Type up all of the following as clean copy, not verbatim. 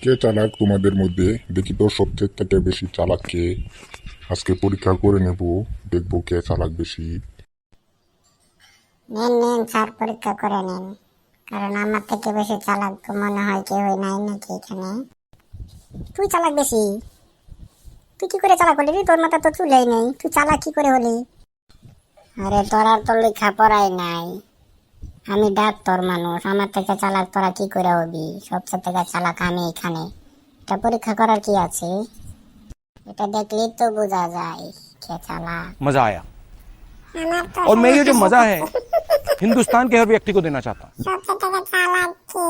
কে চালাক তোমাদের মধ্যে? দেখি তো সবচেয়ে থেকে বেশি চালাক কে। আজকে পরীক্ষা করে নেব, দেখবো কে চালাক বেশি। নেন নেন স্যার, পরীক্ষা করে নেন। কারণ আমার থেকে বেশি চালাক তো মনে হয় কেউই নাই নাকি এখানে। তুই চালাক বেশি? তুই কি করে চালাক হলি রে? তোর মাথা তো চুলেই নেই, তুই চালাক কি করে হলি? আরে তোরা তো লেখাপড়াই নাই। আমি ডাক্তার মানুষ, আমার থেকে চালাক তোরা কি করে হবি? সবচেয়ে থেকে চালাক আমি এখানে। এটা পরীক্ষা করার কি আছে? এটা দেখলেই তো বোঝা যায় কে চালাক। मजा आया। আমার তো और मैं শুনে ये जो হাসি मजा है পাচ্ছে। हिंदुस्तान के हर व्यक्ति को देना चाहता हूँ। সবচেয়ে থেকে চালাক কে,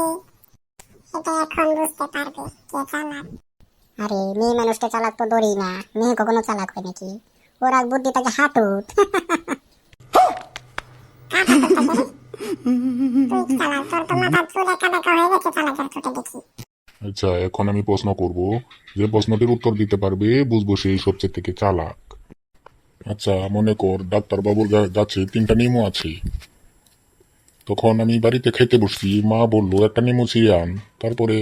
এটা এখন বুঝতে পারবে কে চালাক। আরে মেয়ে মানুষটা চালাক তো ধরি না, মেয়ে কখনো চালাক হয় নাকি? ওর এক বুদ্ধি থাকে হাঁটুত। তুই চালাক, তোর তো মাথা চুল একা বেঁকা হয়ে গেছে চালাকের চোটে দেখি। আচ্ছা, এখন আমি প্রশ্ন করব, যে প্রশ্নটির উত্তর দিতে পারবে বুঝবো সেই সবচেয়ে থেকে চালাক। আচ্ছা, মনে কর ডাক্তার বাবুর গাছে 3টা নিমও আছে। তখন আমি বাড়িতে খেতে বসছি, মা বললো একটা নিমু ছিঁড়ে আন। তারপরে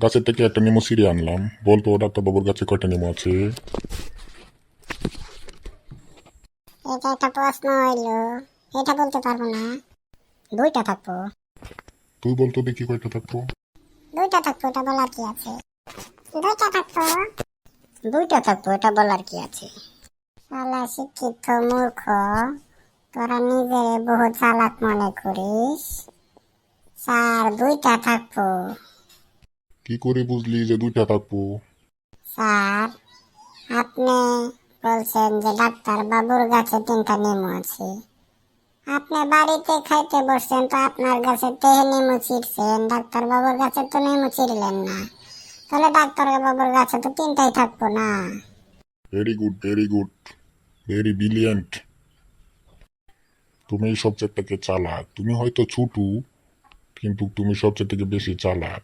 গাছের থেকে একটা নিমু ছিঁড়ে আনলাম। বলতো ডাক্তার বাবুর গাছে কয়টা নিমু আছে? এটা একটা প্রশ্ন হইলো, এটা বলতে পারবো না। দুইটা থাকবো। তুই বলতো দেখি কয়টা থাকতো। দুইটা থাকবো, এটা বলার কি আছে? দুইটা থাকবো। দুইটা থাকবো, এটা বলার কি আছে? শালা শিক্ষিত মূর্খ, তোরা নিজের বহু চালাক মনে করিস। স্যার, দুইটা থাকবো। কি করে বুঝলি যে 2টা থাকবো? স্যার, আপনি বলছেন যে ডাক্তার বাবুর গাছে 3টা নিমু আছে। আপনি বাড়িতে খাইতে বসছেন, তো আপনার গাছে তেহে নিমু ছিঁড়ছেন, ডাক্তার বাবুর গাছে তো নিমু ছিঁড়লেন না। তাহলে ডাক্তার বাবুর গাছে তো 3টাই থাকবো না। Very good, very good, very brilliant. তুমি সবচেয়ে থেকে চালাক। তুমি হয়তো ছোট, কিন্তু তুমি সবচেয়ে থেকে বেশি চালাক।